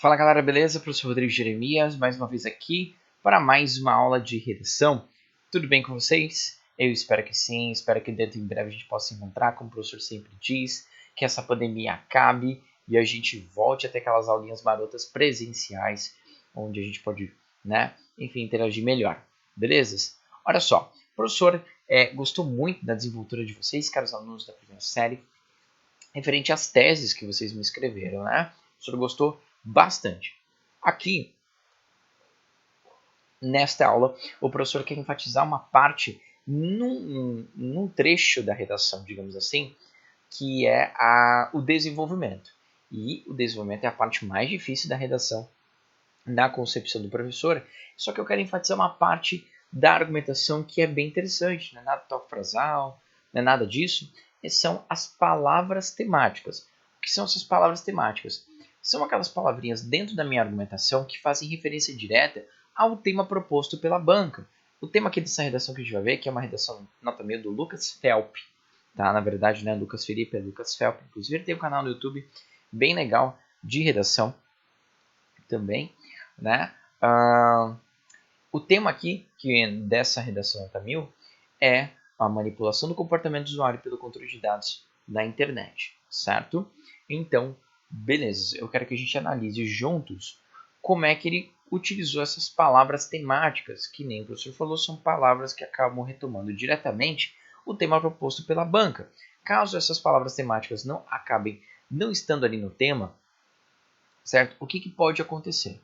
Fala galera, beleza? Professor Rodrigo Jeremias, mais uma vez aqui para mais uma aula de redação. Tudo bem com vocês? Eu espero que sim, espero que dentro em breve a gente possa se encontrar, como o professor sempre diz, que essa pandemia acabe e a gente volte a ter aquelas aulinhas marotas presenciais, onde a gente pode, enfim, interagir melhor, beleza? Olha só, o professor gostou muito da desenvoltura de vocês, caros alunos da primeira série, referente às teses que vocês me escreveram, né? O senhor gostou bastante. Aqui, nesta aula, o professor quer enfatizar uma parte num trecho da redação, digamos assim, que é o desenvolvimento. E o desenvolvimento é a parte mais difícil da redação, na concepção do professor, só que eu quero enfatizar uma parte da argumentação que é bem interessante, não é nada toque frasal, não é nada disso, são as palavras temáticas. O que são essas palavras temáticas? São aquelas palavrinhas dentro da minha argumentação que fazem referência direta ao tema proposto pela banca. O tema aqui dessa redação que a gente vai ver, que é uma redação nota meio do Lucas Felp, tá? Na verdade, não é Lucas Felipe, é Lucas Felp. Inclusive, ele tem um canal no YouTube bem legal de redação também, né? O tema aqui dessa redação nota 1000 é a manipulação do comportamento do usuário pelo controle de dados na internet, certo? Então, beleza, eu quero que a gente analise juntos como é que ele utilizou essas palavras temáticas, que nem o professor falou, são palavras que acabam retomando diretamente o tema proposto pela banca. Caso essas palavras temáticas não acabem não estando ali no tema, certo? O que pode acontecer?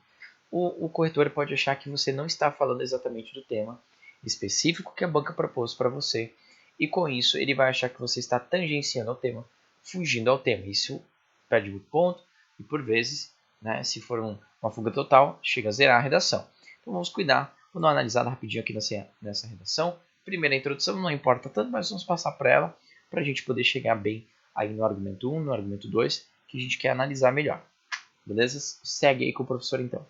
O corretor pode achar que você não está falando exatamente do tema específico que a banca propôs para você, e com isso ele vai achar que você está tangenciando o tema, fugindo ao tema. Isso perde muito ponto e, por vezes, se for uma fuga total, chega a zerar a redação. Então vamos cuidar, vou dar uma analisada rapidinho aqui nessa redação. Primeira introdução, não importa tanto, mas vamos passar para ela, para a gente poder chegar bem aí no argumento 1, no argumento 2, que a gente quer analisar melhor. Beleza? Segue aí com o professor então.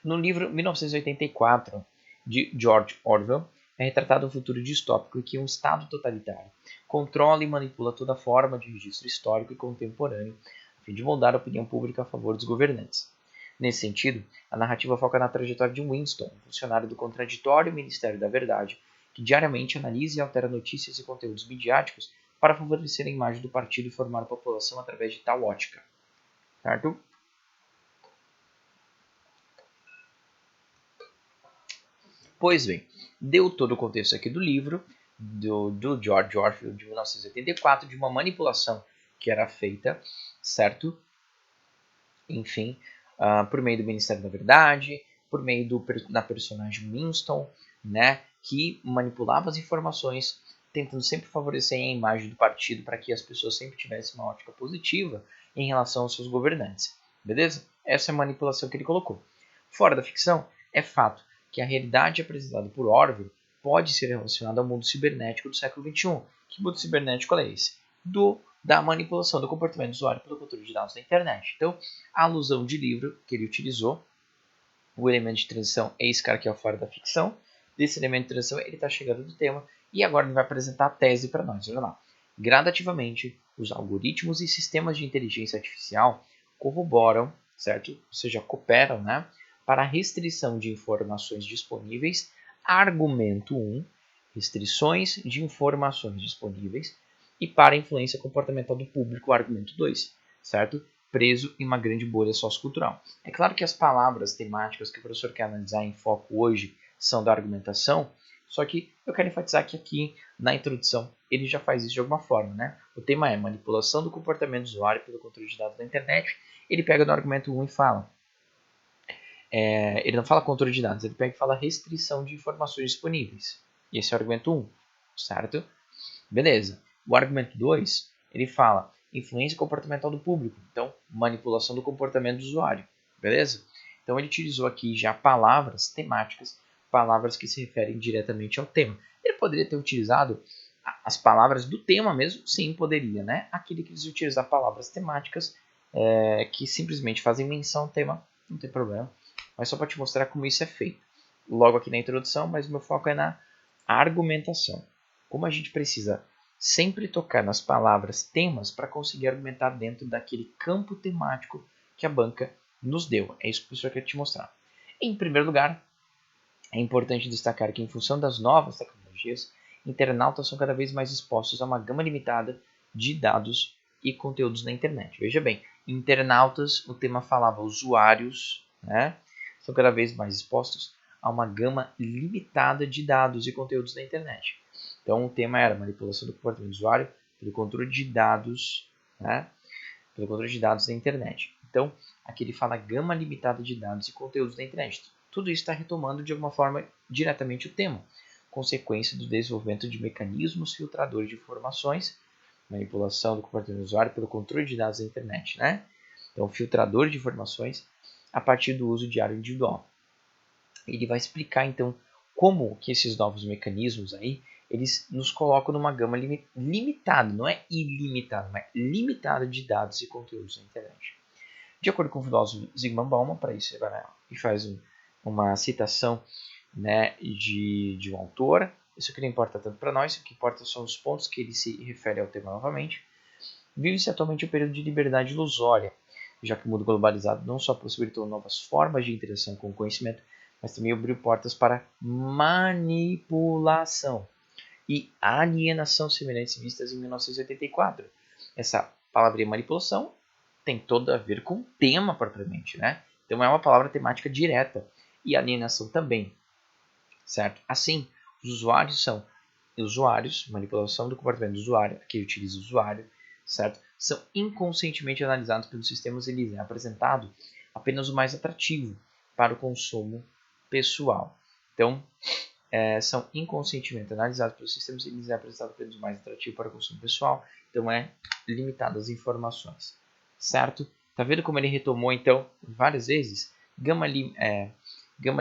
No livro 1984, de George Orwell, é retratado um futuro distópico em que um Estado totalitário controla e manipula toda forma de registro histórico e contemporâneo, a fim de moldar a opinião pública a favor dos governantes. Nesse sentido, a narrativa foca na trajetória de Winston, funcionário do contraditório Ministério da Verdade, que diariamente analisa e altera notícias e conteúdos midiáticos para favorecer a imagem do partido e formar a população através de tal ótica. Certo? Pois bem, deu todo o contexto aqui do livro, do George Orwell, de 1984, de uma manipulação que era feita, certo? Enfim, por meio do Ministério da Verdade, por meio da personagem Winston, né, que manipulava as informações, tentando sempre favorecer a imagem do partido para que as pessoas sempre tivessem uma ótica positiva em relação aos seus governantes. Beleza? Essa é a manipulação que ele colocou. Fora da ficção, é fato que a realidade apresentada por Orwell pode ser relacionada ao mundo cibernético do século XXI. Que mundo cibernético é esse? Da manipulação do comportamento do usuário pelo controle de dados da internet. Então, a alusão de livro que ele utilizou, o elemento de transição é esse cara que é fora da ficção. Desse elemento de transição, ele está chegando do tema e agora ele vai apresentar a tese para nós. Olha lá. Gradativamente, os algoritmos e sistemas de inteligência artificial corroboram, certo? Ou seja, cooperam, para a restrição de informações disponíveis. Argumento 1, restrições de informações disponíveis. E para a influência comportamental do público, argumento 2, certo? Preso em uma grande bolha sociocultural. É claro que as palavras temáticas que o professor quer analisar em foco hoje são da argumentação, só que eu quero enfatizar que aqui, na introdução, ele já faz isso de alguma forma, né? O tema é manipulação do comportamento do usuário pelo controle de dados da internet. Ele pega no argumento 1 e fala. Ele não fala controle de dados, ele pega e fala restrição de informações disponíveis. E esse é o argumento 1, certo? Beleza. O argumento 2, ele fala influência comportamental do público. Então, manipulação do comportamento do usuário. Beleza? Então, ele utilizou aqui já palavras temáticas, palavras que se referem diretamente ao tema. Ele poderia ter utilizado as palavras do tema mesmo? Sim, poderia, né? Aqui ele quis utilizar palavras temáticas que simplesmente fazem menção ao tema, não tem problema. Mas só para te mostrar como isso é feito. Logo aqui na introdução, mas meu foco é na argumentação. Como a gente precisa sempre tocar nas palavras temas para conseguir argumentar dentro daquele campo temático que a banca nos deu. É isso que o professor quer te mostrar. Em primeiro lugar, é importante destacar que, em função das novas tecnologias, internautas são cada vez mais expostos a uma gama limitada de dados e conteúdos na internet. Veja bem, internautas, o tema falava usuários, né, são cada vez mais expostos a uma gama limitada de dados e conteúdos na internet. Então, o tema era manipulação do comportamento do usuário pelo controle de dados, né, pelo controle de dados da internet. Então, aqui ele fala gama limitada de dados e conteúdos da internet. Tudo isso está retomando de alguma forma diretamente o tema, consequência do desenvolvimento de mecanismos filtradores de informações, manipulação do comportamento do usuário pelo controle de dados da internet, né? Então, filtrador de informações a partir do uso diário individual. Ele vai explicar então como que esses novos mecanismos aí eles nos colocam numa gama limitada, não é ilimitada, mas limitada de dados e conteúdos na internet. De acordo com o filósofo Zygmunt Bauman, para isso ele faz uma citação, né, de um autor. Isso que não importa tanto para nós, o que importa são os pontos que ele se refere ao tema novamente. Vive-se atualmente um período de liberdade ilusória, já que o mundo globalizado não só possibilitou novas formas de interação com o conhecimento, mas também abriu portas para manipulação e alienação semelhantes vistas em 1984. Essa palavra manipulação tem todo a ver com o tema propriamente, né? Então é uma palavra temática direta e alienação também, certo? Assim, os usuários são usuários, manipulação do comportamento do usuário, aqui utiliza o usuário, certo? São inconscientemente analisados pelos sistemas, eles é apresentado apenas o mais atrativo para o consumo pessoal. Então, são inconscientemente analisados pelos sistemas e eles é apresentado apenas o mais atrativo para o consumo pessoal. Então, é limitado às informações, certo? Tá vendo como ele retomou, então, várias vezes? Gama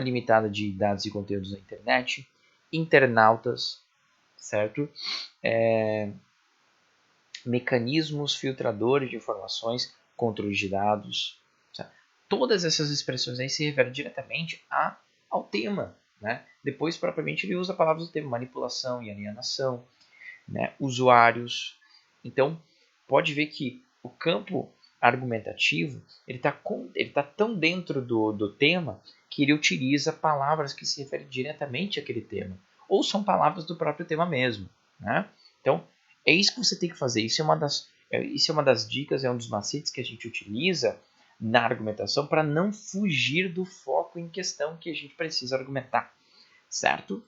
limitada de dados e conteúdos na internet, internautas, certo? Mecanismos filtradores de informações, controle de dados. Certo? Todas essas expressões aí se referem diretamente ao tema, né? Depois, propriamente, ele usa palavras do tema, manipulação e alienação, né? Usuários. Então, pode ver que o campo argumentativo ele tá tão dentro do tema que ele utiliza palavras que se referem diretamente àquele tema, ou são palavras do próprio tema mesmo, né? Então, é isso que você tem que fazer. Isso é uma das dicas, é um dos macetes que a gente utiliza na argumentação para não fugir do foco em questão que a gente precisa argumentar, certo?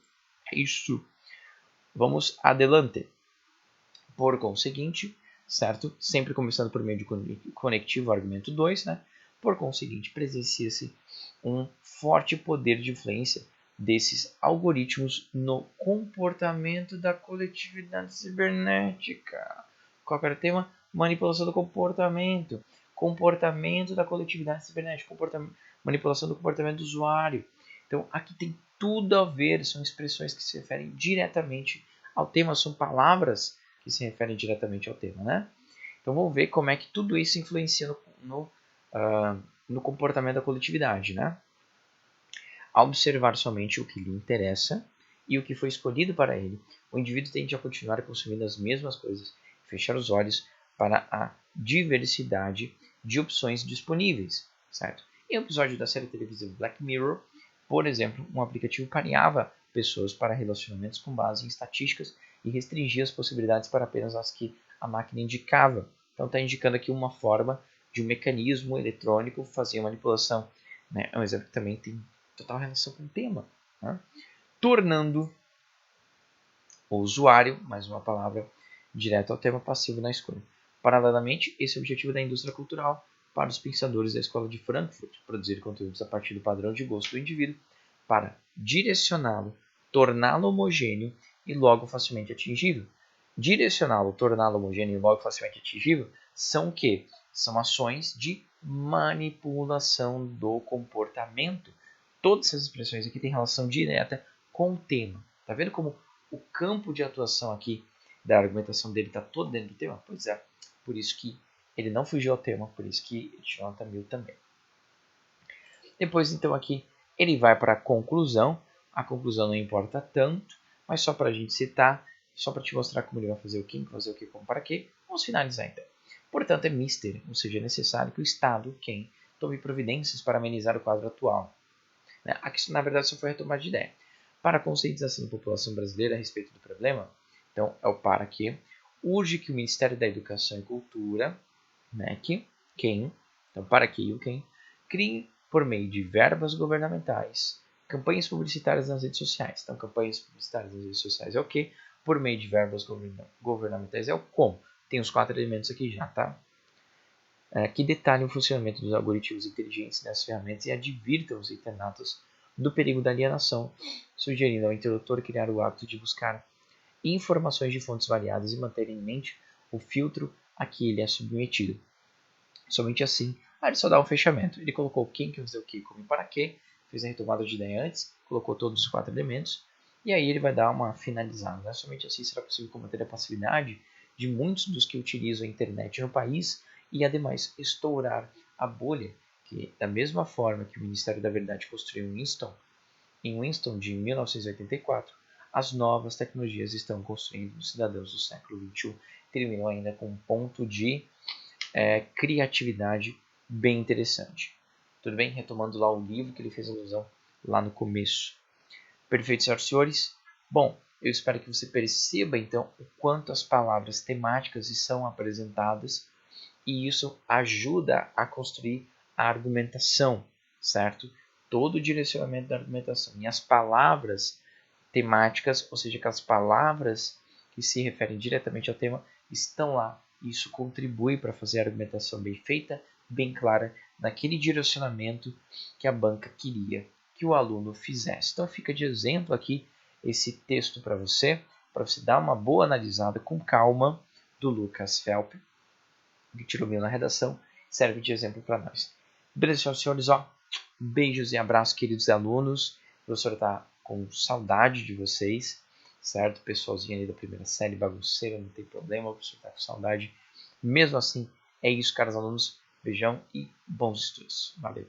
É isso. Vamos adelante. Por conseguinte, certo? Sempre começando por meio de conectivo, argumento 2, né? Por conseguinte, presencia-se um forte poder de influência desses algoritmos no comportamento da coletividade cibernética. Qual era o tema? Manipulação do comportamento. Comportamento da coletividade cibernética. Manipulação do comportamento do usuário. Então, aqui tem tudo a ver, são expressões que se referem diretamente ao tema, são palavras que se referem diretamente ao tema, né? Então vamos ver como é que tudo isso influencia no comportamento da coletividade, né? Ao observar somente o que lhe interessa e o que foi escolhido para ele, o indivíduo tende a continuar consumindo as mesmas coisas e fechar os olhos para a diversidade de opções disponíveis, certo? Em um episódio da série televisiva Black Mirror, por exemplo, um aplicativo pareava pessoas para relacionamentos com base em estatísticas e restringia as possibilidades para apenas as que a máquina indicava. Então está indicando aqui uma forma de um mecanismo eletrônico fazer a manipulação, né? É um exemplo que também tem total relação com o tema, né? Tornando o usuário, mais uma palavra direta ao tema, passivo na escolha. Paralelamente, esse é o objetivo da indústria cultural para os pensadores da Escola de Frankfurt, produzir conteúdos a partir do padrão de gosto do indivíduo para direcioná-lo, torná-lo homogêneo e logo facilmente atingível. Direcioná-lo, torná-lo homogêneo e logo facilmente atingível são o quê? São ações de manipulação do comportamento. Todas essas expressões aqui têm relação direta com o tema. Tá vendo como o campo de atuação aqui da argumentação dele está todo dentro do tema? Pois é, por isso que ele não fugiu ao tema, por isso que Jonathan Mill também. Depois, então, aqui ele vai para a conclusão. A conclusão não importa tanto, mas só para a gente citar, só para te mostrar como ele vai fazer o que, como, para quê. Vamos finalizar, então. Portanto, é mister, ou seja, é necessário que o Estado, quem tome providências para amenizar o quadro atual. Aqui, na verdade, só foi retomada de ideia. Para a conscientização da população brasileira a respeito do problema, então é o para que urge que o Ministério da Educação e Cultura, MEC, quem, então para que e o quem, crie por meio de verbas governamentais campanhas publicitárias nas redes sociais. Então, campanhas publicitárias nas redes sociais é o que? Por meio de verbas governamentais é o como. Tem os 4 elementos aqui já, tá? Que detalhem o funcionamento dos algoritmos inteligentes nessas ferramentas e advirtam os internautas do perigo da alienação, sugerindo ao interlocutor criar o hábito de buscar informações de fontes variadas e manter em mente o filtro a que ele é submetido. Somente assim, ele só dá um fechamento. Ele colocou quem que fazer o que, como e para quê, fez a retomada de ideia antes, colocou todos os 4 elementos, e aí ele vai dar uma finalizada. Somente assim será possível combater a passividade de muitos dos que utilizam a internet no país e, ademais, estourar a bolha que, da mesma forma que o Ministério da Verdade construiu em Winston de 1984, as novas tecnologias estão construindo os cidadãos do século XXI. Terminam ainda com um ponto de criatividade bem interessante. Tudo bem? Retomando lá o livro que ele fez alusão lá no começo. Perfeito, senhoras e senhores? Bom, eu espero que você perceba então o quanto as palavras temáticas são apresentadas e isso ajuda a construir a argumentação, certo? Todo o direcionamento da argumentação. E as palavras temáticas, ou seja, aquelas palavras que se referem diretamente ao tema, estão lá. Isso contribui para fazer a argumentação bem feita, bem clara, naquele direcionamento que a banca queria que o aluno fizesse. Então fica de exemplo aqui esse texto para você dar uma boa analisada com calma do Lucas Felp, que tirou mil na redação, serve de exemplo para nós. Beleza, senhoras e senhores, ó, beijos e abraços, queridos alunos. O professor está com saudade de vocês, certo? Pessoalzinho ali da primeira série, bagunceira, não tem problema, o professor está com saudade. Mesmo assim, é isso, caros alunos. Beijão e bons estudos. Valeu!